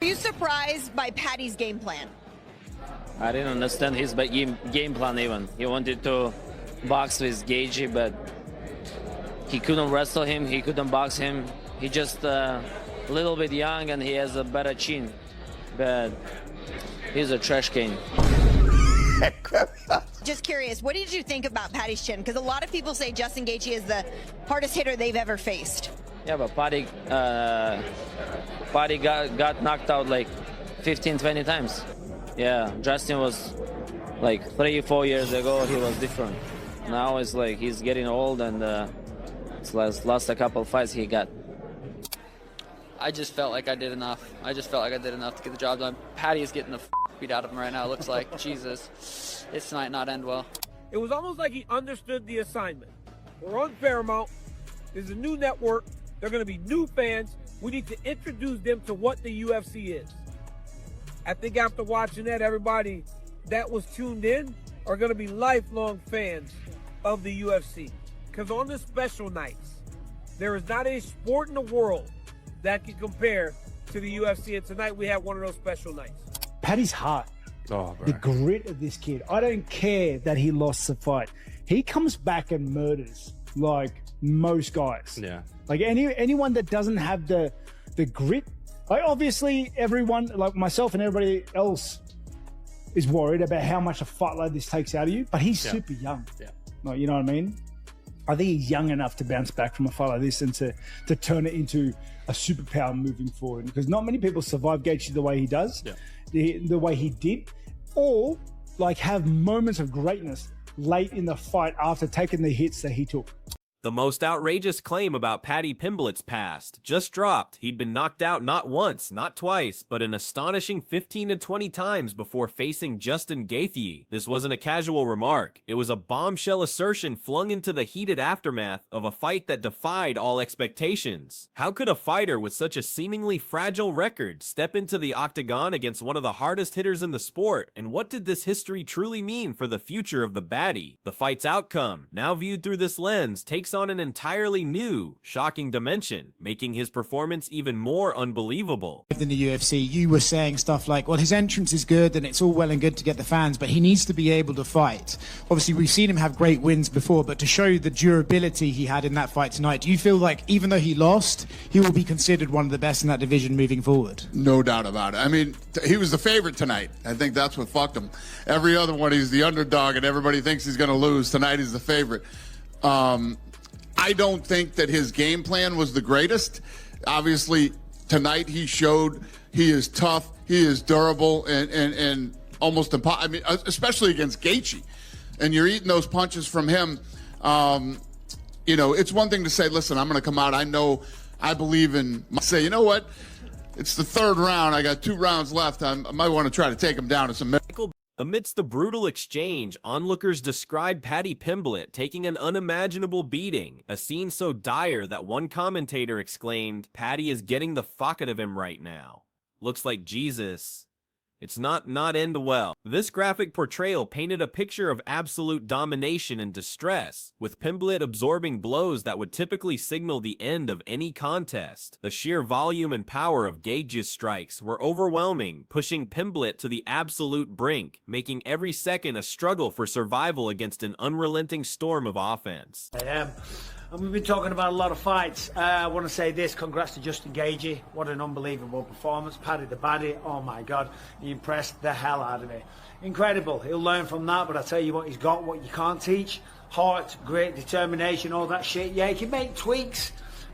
Are you surprised by Paddy's game plan? I didn't understand his game plan even. He wanted to box with Gaethje, but he couldn't wrestle him, he couldn't box him. He just a little bit young and he has a better chin, but he's a trash can. Just curious, what did you think about Paddy's chin? Because a lot of people say Justin Gaethje is the hardest hitter they've ever faced. Yeah, but Paddy got knocked out like 15, 20 times. Yeah, Justin was like 3 or 4 years ago, he was different. Now it's like he's getting old and it's last a couple fights he got. I just felt like I did enough. I just felt like I did enough to get the job done. Paddy is getting the beat out of him right now, it looks like. Jesus, this might not end well. It was almost like he understood the assignment. We're on Paramount. There's a new network. There are going to be new fans. We need to introduce them to what the UFC is. I think after watching that, everybody that was tuned in are going to be lifelong fans of the UFC. Because on the special nights, there is not a sport in the world that can compare to the UFC. And tonight we have one of those special nights. Paddy's heart, the grit of this kid. I don't care that he lost the fight. He comes back and murders like most guys. Yeah. Like anyone that doesn't have the grit. Like obviously everyone, like myself and everybody else, is worried about how much a fight like this takes out of you. But he's super young. Yeah. Like, you know what I mean? I think he's young enough to bounce back from a fight like this and to turn it into a superpower moving forward. Because not many people survive Gaethje the way he does, the way he did, or like have moments of greatness late in the fight after taking the hits that he took. The most outrageous claim about Paddy Pimblett's past just dropped. He'd been knocked out not once, not twice, but an astonishing 15 to 20 times before facing Justin Gaethje. This wasn't a casual remark. It was a bombshell assertion flung into the heated aftermath of a fight that defied all expectations. How could a fighter with such a seemingly fragile record step into the octagon against one of the hardest hitters in the sport? And what did this history truly mean for the future of the baddie? The fight's outcome, now viewed through this lens, takes on an entirely new, shocking dimension, making his performance even more unbelievable. In the UFC, you were saying stuff like, well, his entrance is good and it's all well and good to get the fans, but he needs to be able to fight. Obviously, we've seen him have great wins before, but to show the durability he had in that fight tonight, do you feel like even though he lost, he will be considered one of the best in that division moving forward? No doubt about it. I mean, he was the favorite tonight. I think that's what fucked him. Every other one, he's the underdog and everybody thinks he's going to lose. Tonight, he's the favorite. I don't think that his game plan was the greatest. Obviously, tonight he showed he is tough, he is durable, and almost impossible. I mean, especially against Gaethje. And you're eating those punches from him. You know, it's one thing to say, listen, I'm going to come out. I believe in, say, you know what? It's the third round. I got 2 rounds left. I might want to try to take him down. It's a Amidst the brutal exchange, onlookers described Paddy Pimblett taking an unimaginable beating, a scene so dire that one commentator exclaimed, "Paddy is getting the fuck out of him right now. Looks like Jesus. It's not end well." This graphic portrayal painted a picture of absolute domination and distress, with Pimblett absorbing blows that would typically signal the end of any contest. The sheer volume and power of Gaethje's strikes were overwhelming, pushing Pimblett to the absolute brink, making every second a struggle for survival against an unrelenting storm of offense. And we've been talking about a lot of fights. I want to say this, congrats to Justin Gaethje. What an unbelievable performance. Paddy the baddie, oh my God, he impressed the hell out of me. Incredible, he'll learn from that, but I tell you what, he's got what you can't teach. Heart, grit, determination, all that shit. Yeah, he can make tweaks.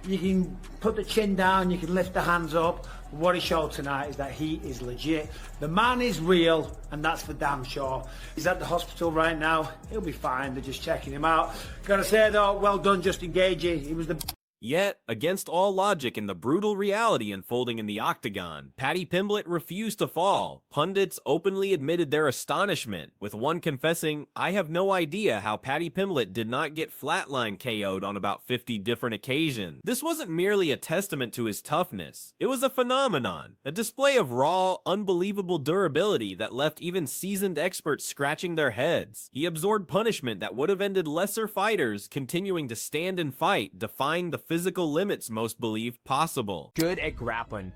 You can put the chin down, you can lift the hands up. What he showed tonight is that he is legit. The man is real, and that's for damn sure. He's at the hospital right now. He'll be fine. They're just checking him out. Gotta say though, well done, Justin Gaethje. He was the... Yet, against all logic and the brutal reality unfolding in the octagon, Paddy Pimblett refused to fall. Pundits openly admitted their astonishment, with one confessing, "I have no idea how Paddy Pimblett did not get flatline KO'd on about 50 different occasions." This wasn't merely a testament to his toughness. It was a phenomenon, a display of raw, unbelievable durability that left even seasoned experts scratching their heads. He absorbed punishment that would have ended lesser fighters continuing to stand and fight, defying the physical limits most believed possible. Good at grappling.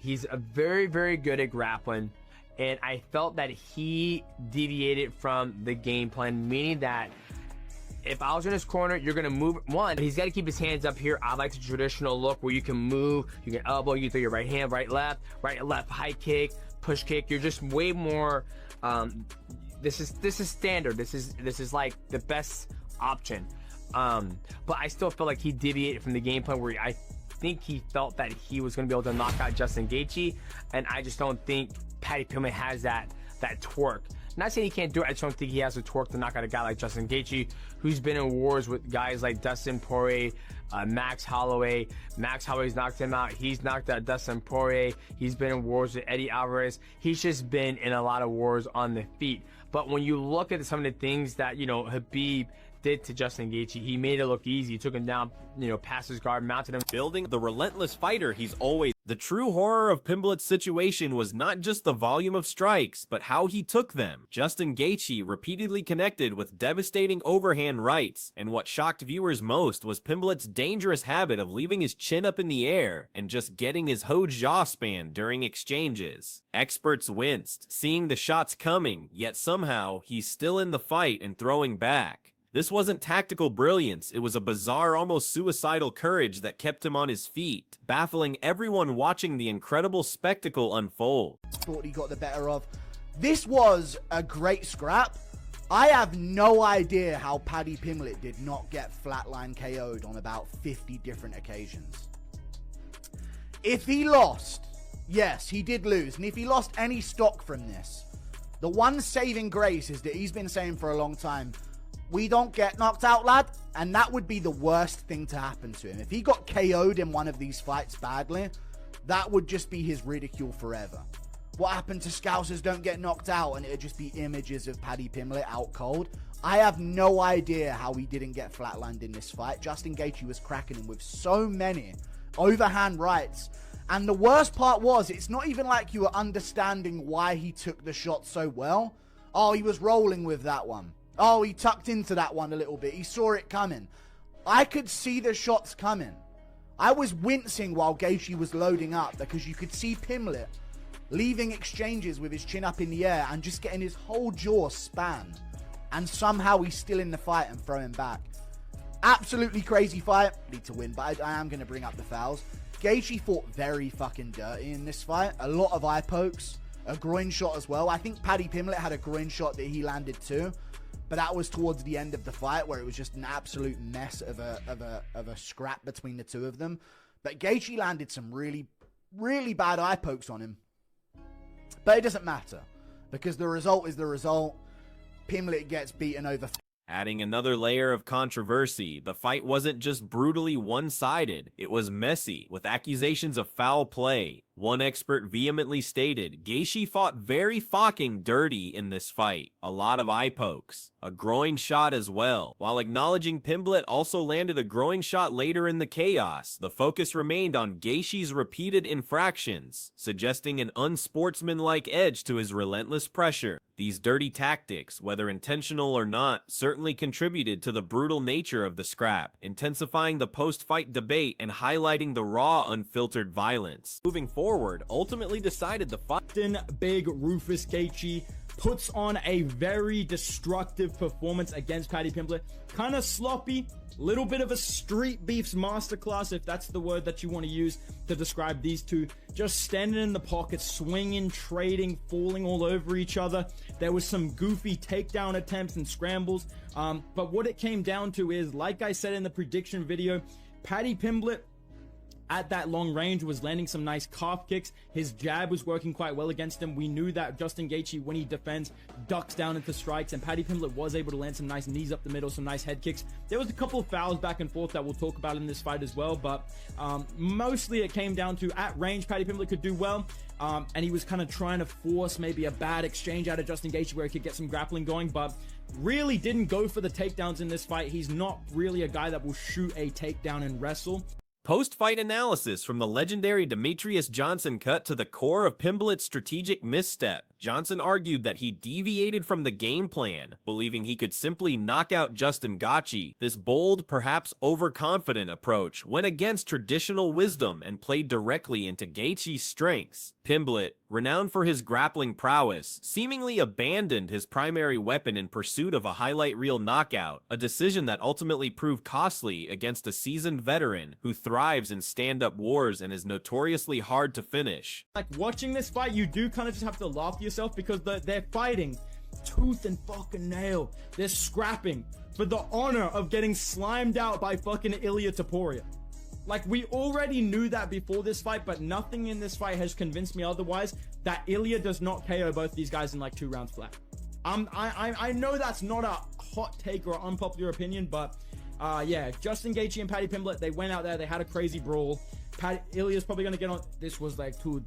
He's a very, very good at grappling, and I felt that he deviated from the game plan, meaning that if I was in his corner, you're gonna move. One, he's got to keep his hands up here. I like the traditional look where you can move, you can elbow, you throw your right hand, right, left, high kick, push kick. You're just way more. This is standard. This is like the best option. But I still feel like he deviated from the game plan where I think he felt that he was going to be able to knock out Justin Gaethje, and I just don't think Paddy Pimblett has that torque. Not saying he can't do it, I just don't think he has the torque to knock out a guy like Justin Gaethje, who's been in wars with guys like Dustin Poirier, Max Holloway. Max Holloway's knocked him out. He's knocked out Dustin Poirier. He's been in wars with Eddie Alvarez. He's just been in a lot of wars on the feet. But when you look at some of the things that, Khabib did to Justin Gaethje, he made it look easy. He took him down, past his guard, mounted him. Building the relentless fighter he's always. The true horror of Pimblett's situation was not just the volume of strikes, but how he took them. Justin Gaethje repeatedly connected with devastating overhand rights, and what shocked viewers most was Pimblett's dangerous habit of leaving his chin up in the air and just getting his whole jaw spanned during exchanges. Experts winced, seeing the shots coming, yet somehow he's still in the fight and throwing back. This wasn't tactical brilliance, it was a bizarre, almost suicidal courage that kept him on his feet, baffling everyone watching the incredible spectacle unfold. Thought he got the better of. This was a great scrap. I have no idea how Paddy Pimblett did not get flatline KO'd on about 50 different occasions. If he lost, yes, he did lose, and if he lost any stock from this, the one saving grace is that he's been saying for a long time, we don't get knocked out, lad. And that would be the worst thing to happen to him. If he got KO'd in one of these fights badly, that would just be his ridicule forever. What happened to Scousers don't get knocked out, and it'd just be images of Paddy Pimblett out cold. I have no idea how he didn't get flatlined in this fight. Justin Gaethje was cracking him with so many overhand rights. And the worst part was, it's not even like you were understanding why he took the shot so well. Oh, he was rolling with that one. Oh, he tucked into that one a little bit. He saw it coming. I could see the shots coming. I was wincing while Gaethje was loading up because you could see Pimblett leaving exchanges with his chin up in the air and just getting his whole jaw spanned. And somehow he's still in the fight and throwing back. Absolutely crazy fight. Need to win, but I am going to bring up the fouls. Gaethje fought very fucking dirty in this fight. A lot of eye pokes. A groin shot as well. I think Paddy Pimblett had a groin shot that he landed too. But that was towards the end of the fight where it was just an absolute mess of a scrap between the two of them. But Gaethje landed some really, really bad eye pokes on him. But it doesn't matter because the result is the result. Pimblett gets beaten over. Adding another layer of controversy, the fight wasn't just brutally one-sided, it was messy, with accusations of foul play. One expert vehemently stated, Gaethje fought very fucking dirty in this fight. A lot of eye pokes. A groin shot as well. While acknowledging Pimblett also landed a groin shot later in the chaos, the focus remained on Gaethje's repeated infractions, suggesting an unsportsmanlike edge to his relentless pressure. These dirty tactics, whether intentional or not, certainly contributed to the brutal nature of the scrap, intensifying the post-fight debate and highlighting the raw, unfiltered violence. Moving forward, ultimately decided the fight. Big Rufus Gaethje puts on a very destructive performance against Paddy Pimblett. Kind of sloppy, little bit of a street beefs masterclass, if that's the word that you want to use to describe these two. Just standing in the pocket, swinging, trading, falling all over each other. There was some goofy takedown attempts and scrambles. But what it came down to is, like I said in the prediction video, Paddy Pimblett at that long range was landing some nice calf kicks. His jab was working quite well against him. We knew that Justin Gaethje, when he defends, ducks down into strikes, and Paddy Pimblett was able to land some nice knees up the middle, some nice head kicks. There was a couple of fouls back and forth that we'll talk about in this fight as well, but mostly it came down to, at range, Paddy Pimblett could do well, and he was kind of trying to force maybe a bad exchange out of Justin Gaethje where he could get some grappling going, but really didn't go for the takedowns in this fight. He's not really a guy that will shoot a takedown and wrestle. Post-fight analysis from the legendary Demetrius Johnson cut to the core of Pimblett's strategic misstep. Johnson argued that he deviated from the game plan, believing he could simply knock out Justin Gaethje. This bold, perhaps overconfident approach went against traditional wisdom and played directly into Gaethje's strengths. Pimblett, renowned for his grappling prowess, seemingly abandoned his primary weapon in pursuit of a highlight reel knockout, a decision that ultimately proved costly against a seasoned veteran who thrives in stand-up wars and is notoriously hard to finish. Like, watching this fight, you do kind of just have to laugh to yourself because they're fighting tooth and fucking nail. They're scrapping for the honor of getting slimed out by fucking Ilia Topuria. Like, we already knew that before this fight, but nothing in this fight has convinced me otherwise that Ilia does not KO both these guys in like 2 rounds flat. I know that's not a hot take or unpopular opinion, but yeah, Justin Gaethje and Paddy Pimblett, they went out there, they had a crazy brawl. Ilia's probably gonna get on. This was like two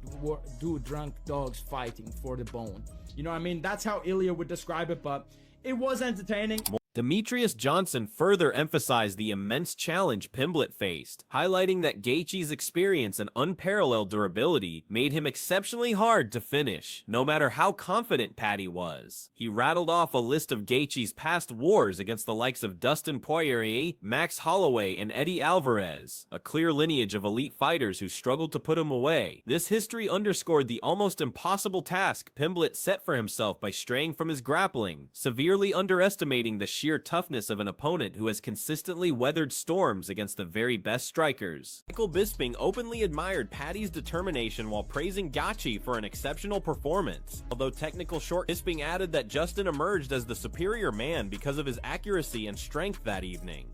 drunk dogs fighting for the bone. You know what I mean? That's how Ilia would describe it, but it was entertaining. Demetrius Johnson further emphasized the immense challenge Pimblett faced, highlighting that Gaethje's experience and unparalleled durability made him exceptionally hard to finish, no matter how confident Paddy was. He rattled off a list of Gaethje's past wars against the likes of Dustin Poirier, Max Holloway, and Eddie Alvarez, a clear lineage of elite fighters who struggled to put him away. This history underscored the almost impossible task Pimblett set for himself by straying from his grappling, severely underestimating the sheer toughness of an opponent who has consistently weathered storms against the very best strikers. Michael Bisping openly admired Paddy's determination while praising Gaethje for an exceptional performance. Although technical short, Bisping added that Justin emerged as the superior man because of his accuracy and strength that evening.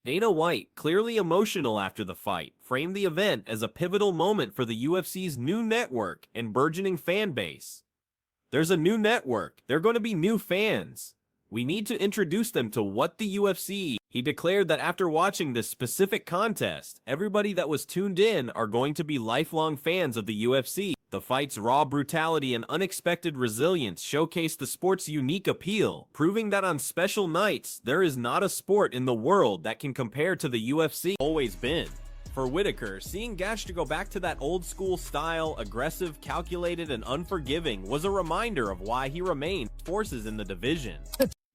Dana White, clearly emotional after the fight, framed the event as a pivotal moment for the UFC's new network and burgeoning fan base. There's a new network. They're going to be new fans. We need to introduce them to what the UFC. He declared that after watching this specific contest, everybody that was tuned in are going to be lifelong fans of the UFC. The fight's raw brutality and unexpected resilience showcased the sport's unique appeal, proving that on special nights, there is not a sport in the world that can compare to the UFC. Always been. For Whitaker, seeing Gaethje go back to that old school style, aggressive, calculated, and unforgiving was a reminder of why he remained forces in the division.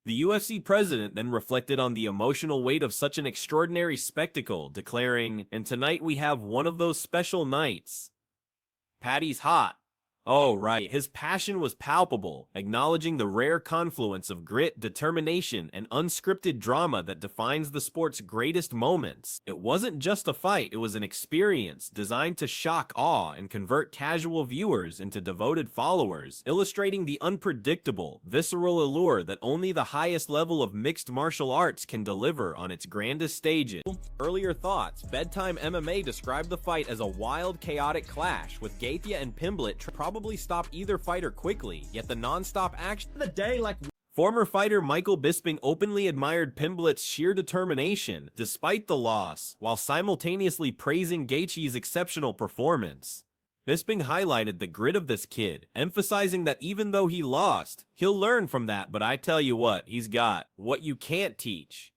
The UFC president then reflected on the emotional weight of such an extraordinary spectacle, declaring, "And tonight we have one of those special nights. Paddy's hot." Oh, right. His passion was palpable, acknowledging the rare confluence of grit, determination, and unscripted drama that defines the sport's greatest moments. It wasn't just a fight, it was an experience designed to shock, awe, and convert casual viewers into devoted followers, illustrating the unpredictable, visceral allure that only the highest level of mixed martial arts can deliver on its grandest stages. Earlier thoughts, Bedtime MMA described the fight as a wild, chaotic clash, with Gaethje and Pimblett probably stop either fighter quickly, yet the non-stop action The day, like, Former fighter Michael Bisping openly admired Pimblett's sheer determination, despite the loss, while simultaneously praising Gaethje's exceptional performance. Bisping highlighted the grit of this kid, emphasizing that even though he lost, he'll learn from that, but I tell you what, he's got what you can't teach.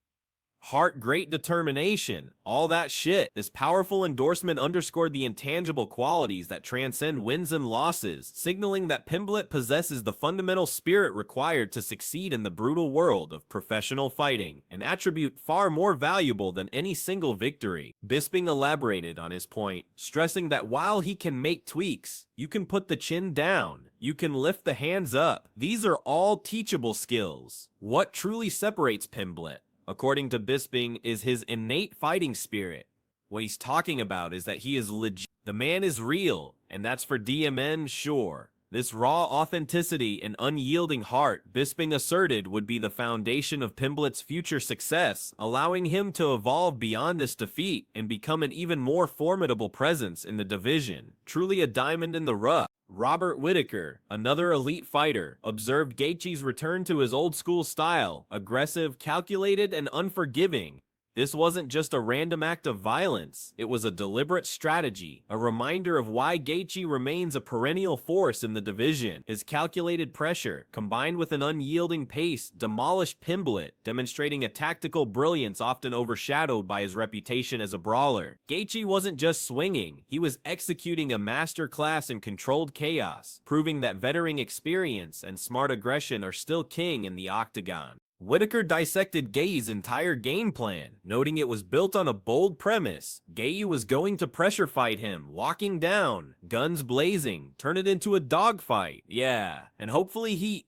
Heart, great determination, all that shit. This powerful endorsement underscored the intangible qualities that transcend wins and losses, signaling that Pimblett possesses the fundamental spirit required to succeed in the brutal world of professional fighting, an attribute far more valuable than any single victory. Bisping elaborated on his point, stressing that while he can make tweaks, you can put the chin down, you can lift the hands up. These are all teachable skills. What truly separates Pimblett, according to Bisping, is his innate fighting spirit. What he's talking about is that he is legit. The man is real, and that's for DMN, sure. This raw authenticity and unyielding heart, Bisping asserted, would be the foundation of Pimblett's future success, allowing him to evolve beyond this defeat and become an even more formidable presence in the division. Truly a diamond in the rough. Robert Whitaker, another elite fighter, observed Gaethje's return to his old-school style, aggressive, calculated, and unforgiving. This wasn't just a random act of violence, it was a deliberate strategy, a reminder of why Gaethje remains a perennial force in the division. His calculated pressure, combined with an unyielding pace, demolished Pimblett, demonstrating a tactical brilliance often overshadowed by his reputation as a brawler. Gaethje wasn't just swinging, he was executing a masterclass in controlled chaos, proving that veteran experience and smart aggression are still king in the octagon. Whitaker dissected Gaethje's entire game plan, noting it was built on a bold premise. Gaethje was going to pressure fight him, locking down, guns blazing, turn it into a dogfight. Yeah, and hopefully he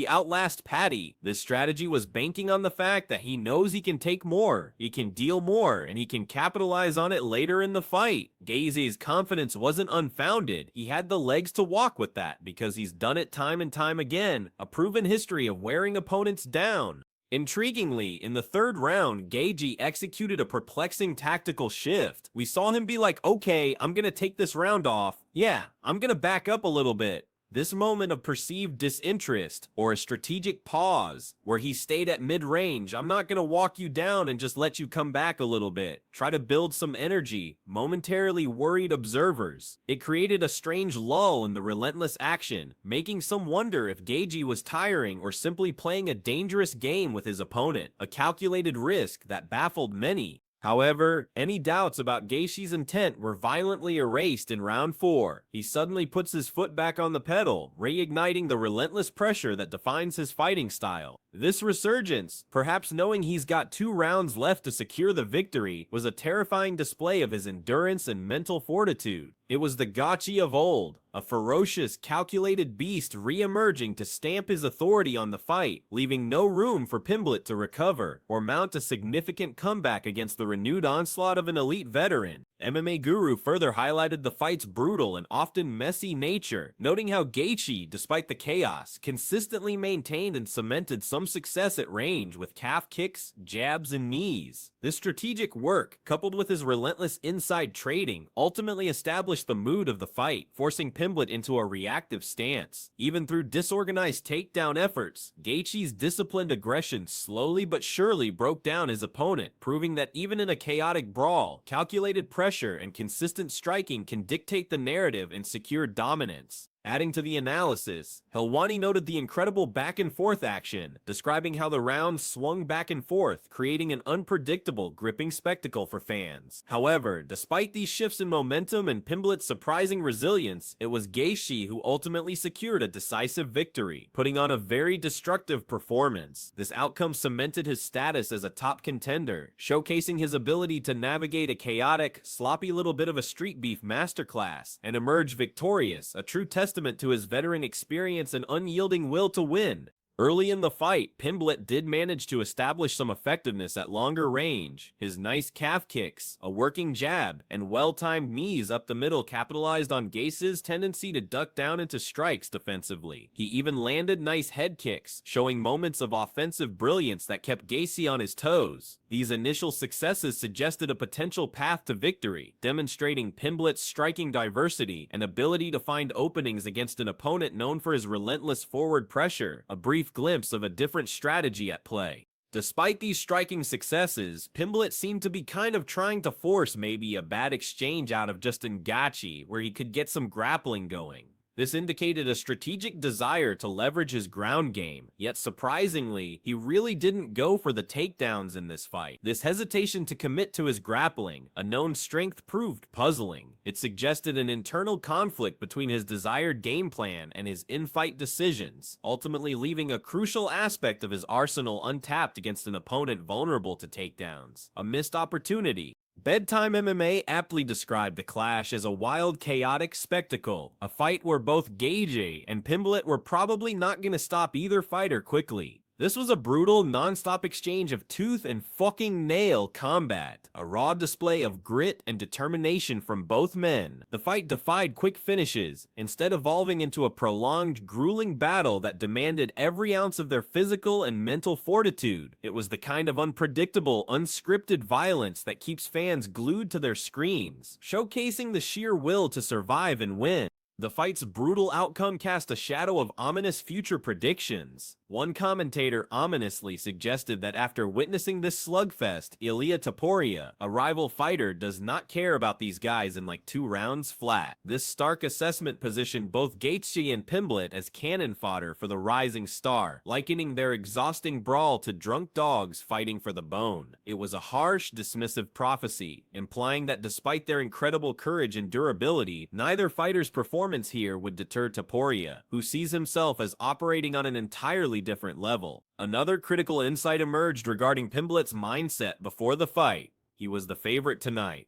outlast Paddy. This strategy was banking on the fact that he knows he can take more, he can deal more, and he can capitalize on it later in the fight. Gaethje's confidence wasn't unfounded. He had the legs to walk with that because he's done it time and time again, a proven history of wearing opponents down. Intriguingly, in the third round, Gaethje executed a perplexing tactical shift. We saw him be like, okay, I'm gonna take this round off. Yeah, I'm gonna back up a little bit. This moment of perceived disinterest, or a strategic pause, where he stayed at mid-range, I'm not gonna walk you down and just let you come back a little bit. Try to build some energy, momentarily worried observers. It created a strange lull in the relentless action, making some wonder if Gaethje was tiring or simply playing a dangerous game with his opponent, a calculated risk that baffled many. However, any doubts about Gaethje's intent were violently erased in round 4. He suddenly puts his foot back on the pedal, reigniting the relentless pressure that defines his fighting style. This resurgence, perhaps knowing he's got 2 rounds left to secure the victory, was a terrifying display of his endurance and mental fortitude. It was the Gaethje of old, a ferocious, calculated beast re-emerging to stamp his authority on the fight, leaving no room for Pimblett to recover or mount a significant comeback against the renewed onslaught of an elite veteran. MMA Guru further highlighted the fight's brutal and often messy nature, noting how Gaethje, despite the chaos, consistently maintained and cemented some success at range with calf kicks, jabs, and knees. This strategic work, coupled with his relentless inside trading, ultimately established the mood of the fight, forcing Pimblett into a reactive stance. Even through disorganized takedown efforts, Gaethje's disciplined aggression slowly but surely broke down his opponent, proving that even in a chaotic brawl, calculated pressure and consistent striking can dictate the narrative and secure dominance. Adding to the analysis, Helwani noted the incredible back-and-forth action, describing how the rounds swung back and forth, creating an unpredictable, gripping spectacle for fans. However, despite these shifts in momentum and Pimblett's surprising resilience, it was Gaethje who ultimately secured a decisive victory, putting on a very destructive performance. This outcome cemented his status as a top contender, showcasing his ability to navigate a chaotic, sloppy little bit of a street beef masterclass, and emerge victorious, a true testament to his veteran experience and unyielding will to win. Early in the fight, Pimblett did manage to establish some effectiveness at longer range. His nice calf kicks, a working jab, and well-timed knees up the middle capitalized on Gaethje's tendency to duck down into strikes defensively. He even landed nice head kicks, showing moments of offensive brilliance that kept Gaethje on his toes. These initial successes suggested a potential path to victory, demonstrating Pimblett's striking diversity and ability to find openings against an opponent known for his relentless forward pressure, a brief glimpse of a different strategy at play. Despite these striking successes, Pimblett seemed to be kind of trying to force maybe a bad exchange out of Justin Gaethje where he could get some grappling going. This indicated a strategic desire to leverage his ground game, yet surprisingly, he really didn't go for the takedowns in this fight. This hesitation to commit to his grappling, a known strength, proved puzzling. It suggested an internal conflict between his desired game plan and his in-fight decisions, ultimately leaving a crucial aspect of his arsenal untapped against an opponent vulnerable to takedowns. A missed opportunity. Bedtime MMA aptly described the clash as a wild, chaotic spectacle, a fight where both Gaethje and Pimblett were probably not going to stop either fighter quickly. This was a brutal, non-stop exchange of tooth and fucking nail combat, a raw display of grit and determination from both men. The fight defied quick finishes, instead evolving into a prolonged, grueling battle that demanded every ounce of their physical and mental fortitude. It was the kind of unpredictable, unscripted violence that keeps fans glued to their screens, showcasing the sheer will to survive and win. The fight's brutal outcome cast a shadow of ominous future predictions. One commentator ominously suggested that after witnessing this slugfest, Ilia Topuria, a rival fighter, does not care about these guys in like 2 rounds flat. This stark assessment positioned both Gaethje and Pimblett as cannon fodder for the rising star, likening their exhausting brawl to drunk dogs fighting for the bone. It was a harsh, dismissive prophecy, implying that despite their incredible courage and durability, neither fighter's performance here would deter Topuria, who sees himself as operating on an entirely different level. Another critical insight emerged regarding Pimblett's mindset before the fight. He was the favorite tonight.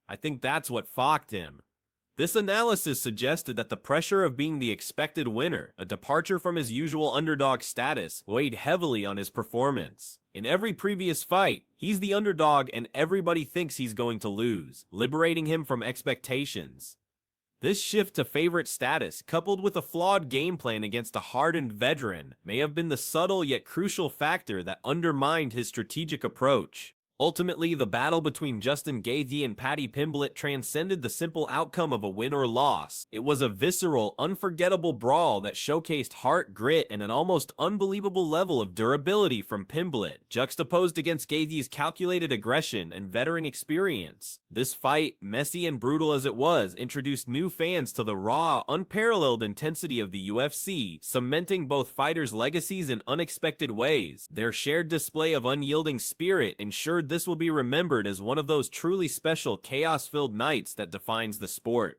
I think that's what fucked him. This analysis suggested that the pressure of being the expected winner, a departure from his usual underdog status, weighed heavily on his performance. In every previous fight, he's the underdog and everybody thinks he's going to lose, liberating him from expectations. This shift to favorite status, coupled with a flawed game plan against a hardened veteran, may have been the subtle yet crucial factor that undermined his strategic approach. Ultimately, the battle between Justin Gaethje and Paddy Pimblett transcended the simple outcome of a win or loss. It was a visceral, unforgettable brawl that showcased heart, grit, and an almost unbelievable level of durability from Pimblett, juxtaposed against Gaethje's calculated aggression and veteran experience. This fight, messy and brutal as it was, introduced new fans to the raw, unparalleled intensity of the UFC, cementing both fighters' legacies in unexpected ways. Their shared display of unyielding spirit ensured this will be remembered as one of those truly special chaos-filled nights that defines the sport.